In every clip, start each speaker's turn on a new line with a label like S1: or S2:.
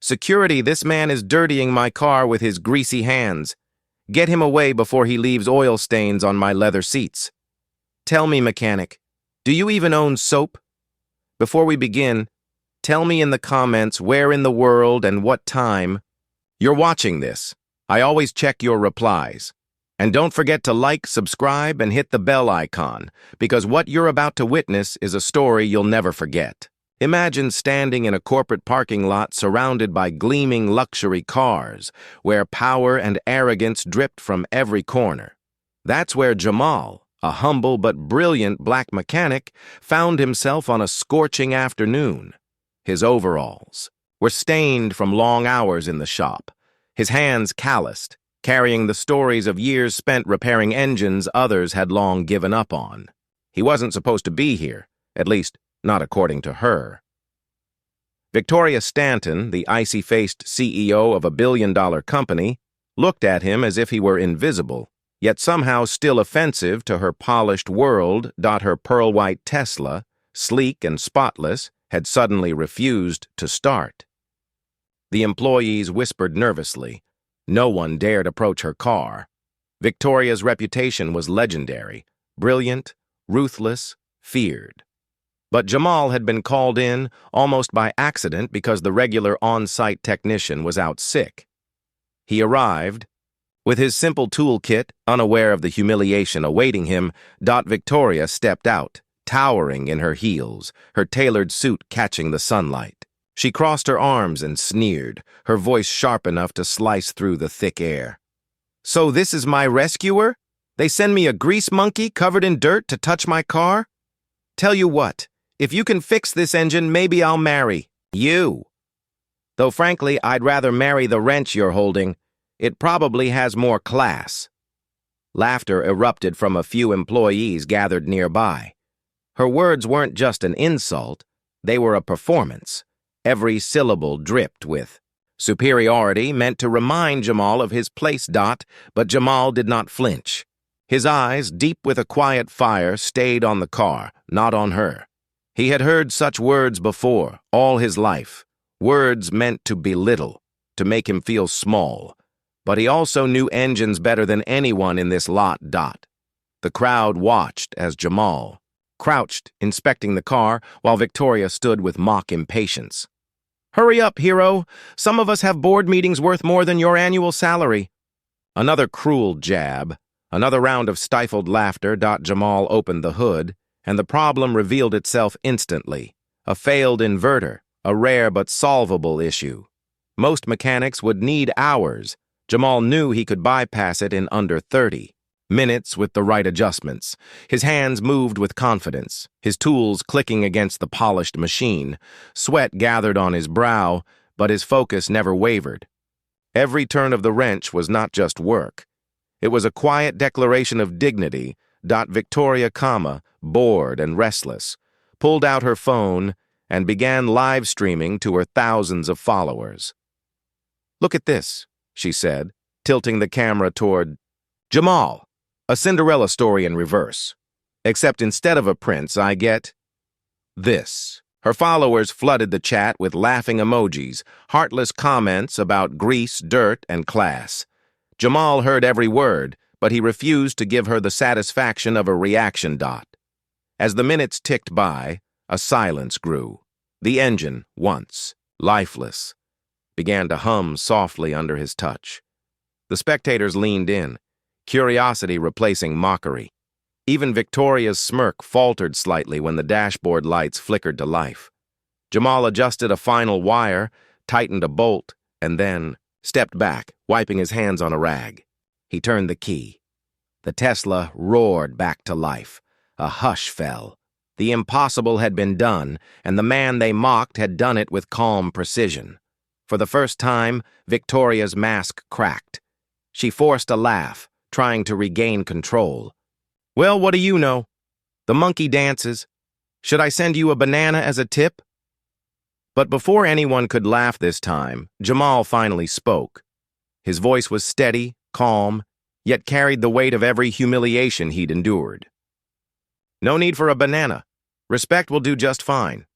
S1: "Security, this man is dirtying my car with his greasy hands. Get him away before he leaves oil stains on my leather seats." "Tell me, mechanic, do you even own soap? Before we begin, tell me in the comments where in the world and what time you're watching this. I always check your replies. And don't forget to like, subscribe, and hit the bell icon, because what you're about to witness is a story you'll never forget. Imagine standing in a corporate parking lot surrounded by gleaming luxury cars, where power and arrogance dripped from every corner. That's where Jamal, a humble but brilliant black mechanic, found himself on a scorching afternoon. His overalls were stained from long hours in the shop, his hands calloused, carrying the stories of years spent repairing engines others had long given up on. He wasn't supposed to be here, at least not according to her. Victoria Stanton, the icy-faced CEO of a billion-dollar company, looked at him as if he were invisible, yet somehow still offensive to her polished world. Her pearl-white Tesla, sleek and spotless, had suddenly refused to start. The employees whispered nervously. No one dared approach her car. Victoria's reputation was legendary, brilliant, ruthless, feared. But Jamal had been called in almost by accident because the regular on-site technician was out sick. He arrived. With his simple toolkit, unaware of the humiliation awaiting him, Victoria stepped out, towering in her heels, her tailored suit catching the sunlight. She crossed her arms and sneered, her voice sharp enough to slice through the thick air. "So this is my rescuer? They send me a grease monkey covered in dirt to touch my car? Tell you what, if you can fix this engine, maybe I'll marry you. Though frankly, I'd rather marry the wrench you're holding. It probably has more class." Laughter erupted from a few employees gathered nearby. Her words weren't just an insult, they were a performance. Every syllable dripped with superiority, meant to remind Jamal of his place. But Jamal did not flinch. His eyes, deep with a quiet fire, stayed on the car, not on her. He had heard such words before, all his life. Words meant to belittle, to make him feel small. But he also knew engines better than anyone in this lot. The crowd watched as Jamal crouched, inspecting the car, while Victoria stood with mock impatience. "Hurry up, hero. Some of us have board meetings worth more than your annual salary." Another cruel jab, another round of stifled laughter. Jamal opened the hood, and the problem revealed itself instantly. A failed inverter, a rare but solvable issue. Most mechanics would need hours. Jamal knew he could bypass it in under 30. Minutes with the right adjustments. His hands moved with confidence, his tools clicking against the polished machine. Sweat gathered on his brow, but his focus never wavered. Every turn of the wrench was not just work. It was a quiet declaration of dignity. Victoria, bored and restless, pulled out her phone and began live streaming to her thousands of followers. "Look at this," she said, tilting the camera toward Jamal. A Cinderella story in reverse. Except instead of a prince, I get this. Her followers flooded the chat with laughing emojis, heartless comments about grease, dirt, and class. Jamal heard every word, but he refused to give her the satisfaction of a reaction. As the minutes ticked by, a silence grew. The engine, once lifeless, began to hum softly under his touch. The spectators leaned in, curiosity replacing mockery. Even Victoria's smirk faltered slightly when the dashboard lights flickered to life. Jamal adjusted a final wire, tightened a bolt, and then stepped back, wiping his hands on a rag. He turned the key. The Tesla roared back to life. A hush fell. The impossible had been done, and the man they mocked had done it with calm precision. For the first time, Victoria's mask cracked. She forced a laugh, trying to regain control. "Well, what do you know? The monkey dances. Should I send you a banana as a tip?" But before anyone could laugh this time, Jamal finally spoke. His voice was steady, calm, yet carried the weight of every humiliation he'd endured. "No need for a banana. Respect will do just fine."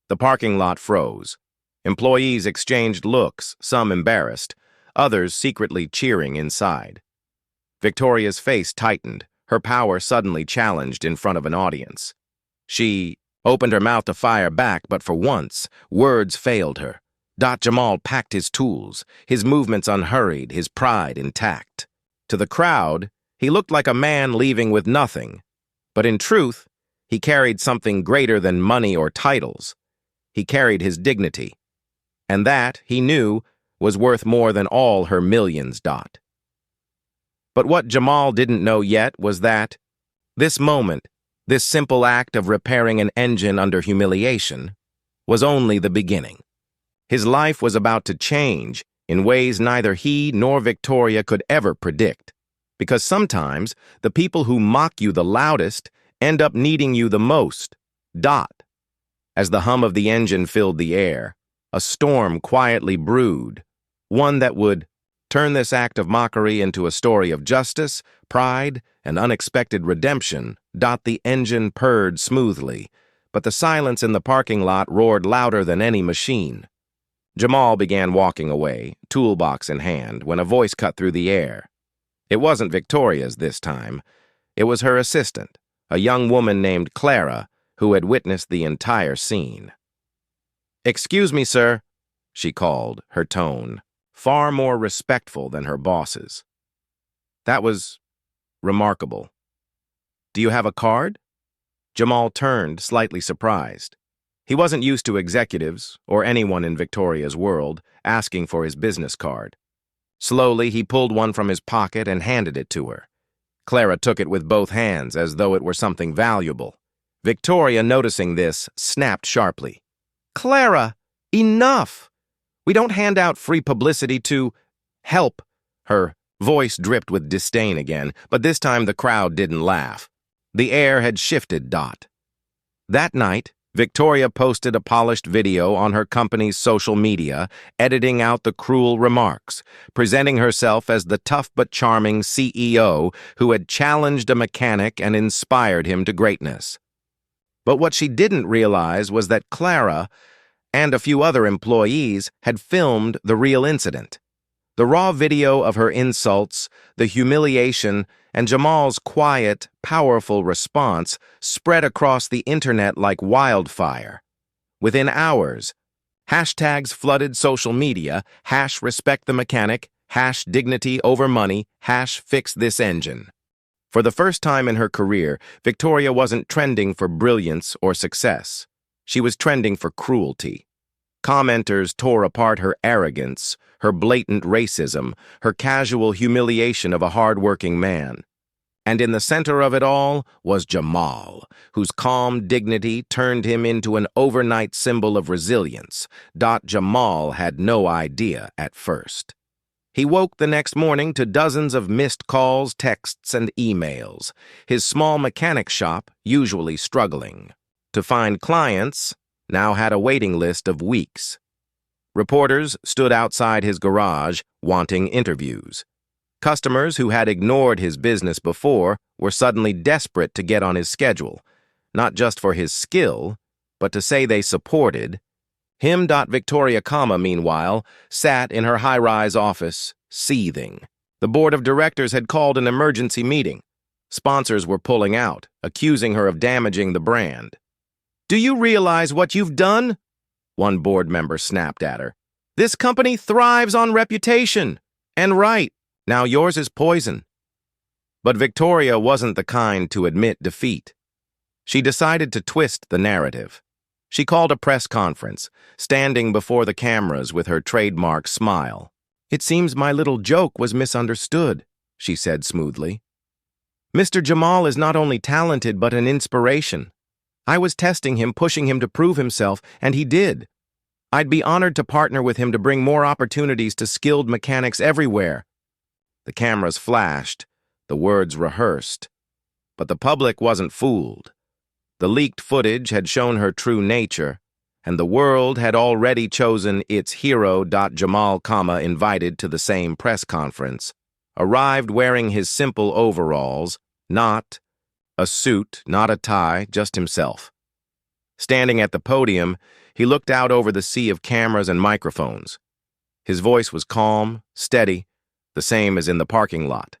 S1: The parking lot froze. Employees exchanged looks, some embarrassed, others secretly cheering inside. Victoria's face tightened, her power suddenly challenged in front of an audience. She opened her mouth to fire back, but for once, words failed her. Jamal packed his tools, his movements unhurried, his pride intact. To the crowd, he looked like a man leaving with nothing. But in truth, he carried something greater than money or titles. He carried his dignity. And that, he knew, was worth more than all her millions. But what Jamal didn't know yet was that this moment, this simple act of repairing an engine under humiliation, was only the beginning. His life was about to change in ways neither he nor Victoria could ever predict. Because sometimes the people who mock you the loudest end up needing you the most. As the hum of the engine filled the air, a storm quietly brewed, one that would turn this act of mockery into a story of justice, pride, and unexpected redemption. The engine purred smoothly, but the silence in the parking lot roared louder than any machine. Jamal began walking away, toolbox in hand, when a voice cut through the air. It wasn't Victoria's this time. It was her assistant, a young woman named Clara, who had witnessed the entire scene. "Excuse me, sir," she called, her tone far more respectful than her boss's. "That was remarkable. Do you have a card?" Jamal turned, slightly surprised. He wasn't used to executives, or anyone in Victoria's world, asking for his business card. Slowly, he pulled one from his pocket and handed it to her. Clara took it with both hands, as though it were something valuable. Victoria, noticing this, snapped sharply. "Clara, enough! We don't hand out free publicity to help." Her voice dripped with disdain again, but this time the crowd didn't laugh. The air had shifted. That night, Victoria posted a polished video on her company's social media, editing out the cruel remarks, presenting herself as the tough but charming CEO who had challenged a mechanic and inspired him to greatness. But what she didn't realize was that Clara and a few other employees had filmed the real incident. The raw video of her insults, the humiliation, and Jamal's quiet, powerful response spread across the internet like wildfire. Within hours, hashtags flooded social media, #RespectTheMechanic, #Dignity over money, #FixThisEngine. For the first time in her career, Victoria wasn't trending for brilliance or success. She was trending for cruelty. Commenters tore apart her arrogance, her blatant racism, her casual humiliation of a hard-working man. And in the center of it all was Jamal, whose calm dignity turned him into an overnight symbol of resilience. Jamal had no idea at first. He woke the next morning to dozens of missed calls, texts, and emails, his small mechanic shop usually struggling. To find clients, now had a waiting list of weeks. Reporters stood outside his garage, wanting interviews. Customers who had ignored his business before were suddenly desperate to get on his schedule, not just for his skill, but to say they supported him. Victoria, meanwhile, sat in her high-rise office, seething. The board of directors had called an emergency meeting. Sponsors were pulling out, accusing her of damaging the brand. "Do you realize what you've done?" one board member snapped at her. "This company thrives on reputation. And right, now yours is poison." But Victoria wasn't the kind to admit defeat. She decided to twist the narrative. She called a press conference, standing before the cameras with her trademark smile. "It seems my little joke was misunderstood," she said smoothly. "Mr. Jamal is not only talented but an inspiration. I was testing him, pushing him to prove himself, and he did. I'd be honored to partner with him to bring more opportunities to skilled mechanics everywhere." The cameras flashed, the words rehearsed. But the public wasn't fooled. The leaked footage had shown her true nature, and the world had already chosen its hero. Jamal, invited to the same press conference, arrived wearing his simple overalls, not a suit, not a tie, just himself. Standing at the podium, he looked out over the sea of cameras and microphones. His voice was calm, steady, the same as in the parking lot.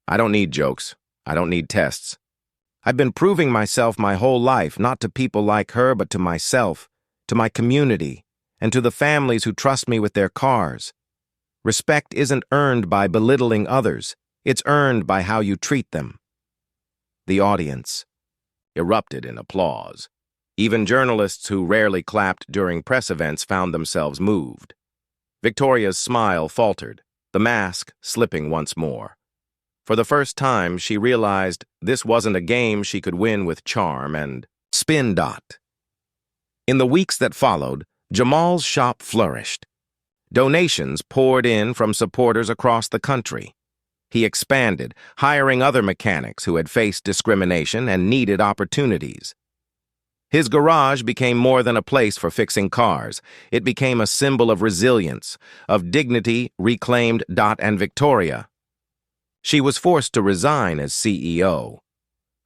S1: I don't need jokes. I don't need tests. I've been proving myself my whole life, not to people like her, but to myself, to my community, and to the families who trust me with their cars. Respect isn't earned by belittling others. It's earned by how you treat them. The audience erupted in applause. Even journalists who rarely clapped during press events found themselves moved. Victoria's smile faltered, the mask slipping once more. For the first time, she realized this wasn't a game she could win with charm and spin. In the weeks that followed, Jamal's shop flourished. Donations poured in from supporters across the country. He expanded, hiring other mechanics who had faced discrimination and needed opportunities. His garage became more than a place for fixing cars. It became a symbol of resilience, of dignity reclaimed. And Victoria. She was forced to resign as CEO.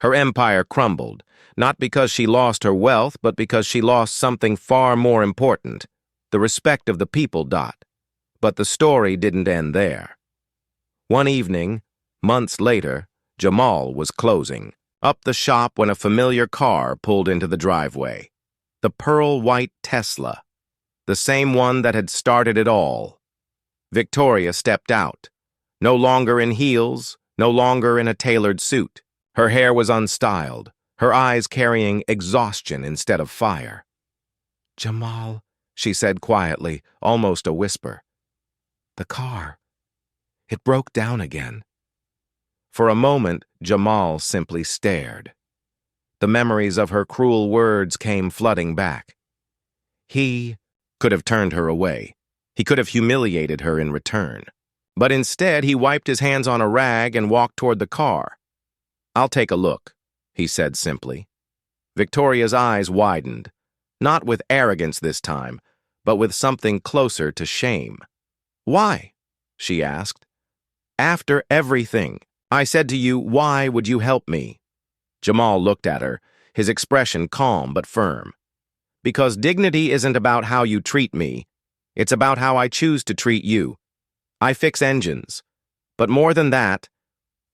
S1: Her empire crumbled, not because she lost her wealth, but because she lost something far more important, the respect of the people. But the story didn't end there. One evening, months later, Jamal was closing up the shop when a familiar car pulled into the driveway. The pearl-white Tesla, the same one that had started it all. Victoria stepped out, no longer in heels, no longer in a tailored suit. Her hair was unstyled, her eyes carrying exhaustion instead of fire. "Jamal," she said quietly, almost a whisper. "The car. It broke down again." For a moment, Jamal simply stared. The memories of her cruel words came flooding back. He could have turned her away. He could have humiliated her in return. But instead, he wiped his hands on a rag and walked toward the car. "I'll take a look," he said simply. Victoria's eyes widened, not with arrogance this time, but with something closer to shame. "Why?" she asked. "After everything I said to you, why would you help me?" Jamal looked at her, his expression calm but firm. "Because dignity isn't about how you treat me. It's about how I choose to treat you. I fix engines. But more than that,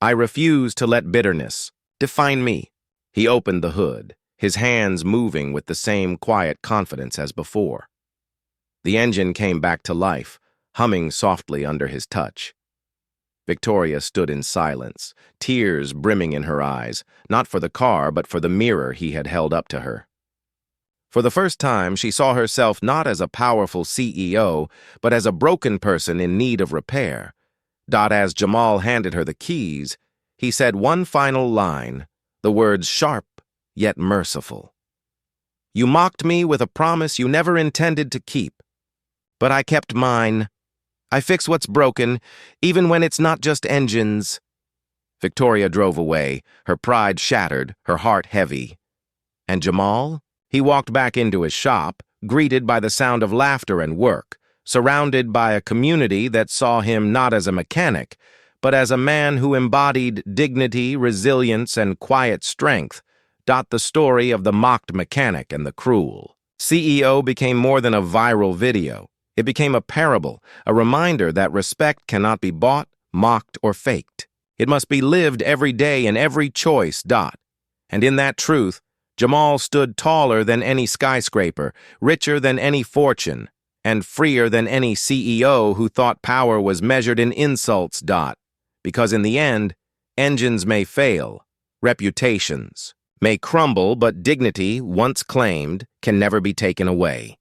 S1: I refuse to let bitterness define me." He opened the hood, his hands moving with the same quiet confidence as before. The engine came back to life, humming softly under his touch. Victoria stood in silence, tears brimming in her eyes, not for the car, but for the mirror he had held up to her. For the first time, she saw herself not as a powerful CEO, but as a broken person in need of repair. As Jamal handed her the keys, he said one final line, the words sharp yet merciful. "You mocked me with a promise you never intended to keep. But I kept mine. I fix what's broken, even when it's not just engines." Victoria drove away, her pride shattered, her heart heavy. And Jamal? He walked back into his shop, greeted by the sound of laughter and work, surrounded by a community that saw him not as a mechanic, but as a man who embodied dignity, resilience, and quiet strength. The story of the mocked mechanic and the cruel CEO became more than a viral video. It became a parable, a reminder that respect cannot be bought, mocked, or faked. It must be lived every day in every choice. And in that truth, Jamal stood taller than any skyscraper, richer than any fortune, and freer than any CEO who thought power was measured in insults. Because in the end, engines may fail, reputations may crumble, but dignity, once claimed, can never be taken away.